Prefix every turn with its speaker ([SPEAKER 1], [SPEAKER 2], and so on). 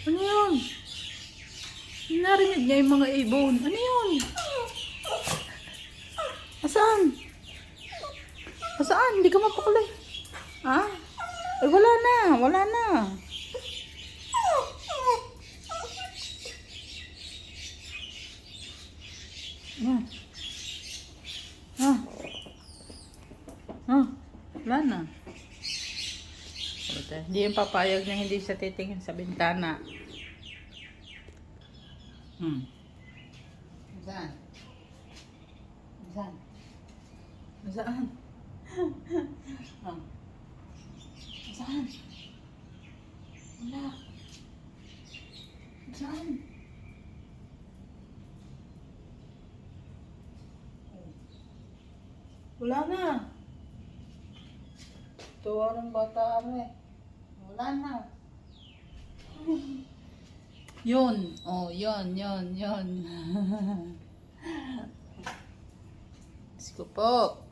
[SPEAKER 1] Ano yun? Narinig niya yung mga ibon. Ano yun? Asaan? Asaan? Hindi ka mapakali. Ha? Ay, wala na. Wala na. Ah. Ah. Ah. Wala na. Hindi yung papayag na hindi siya titingin sa bintana. Saan? Saan? Saan? Ah. Saan? Wala. Saan? Wala na. Tuwa ng bata are. Wala na. Yun. Oh, yun. Diyos ko po.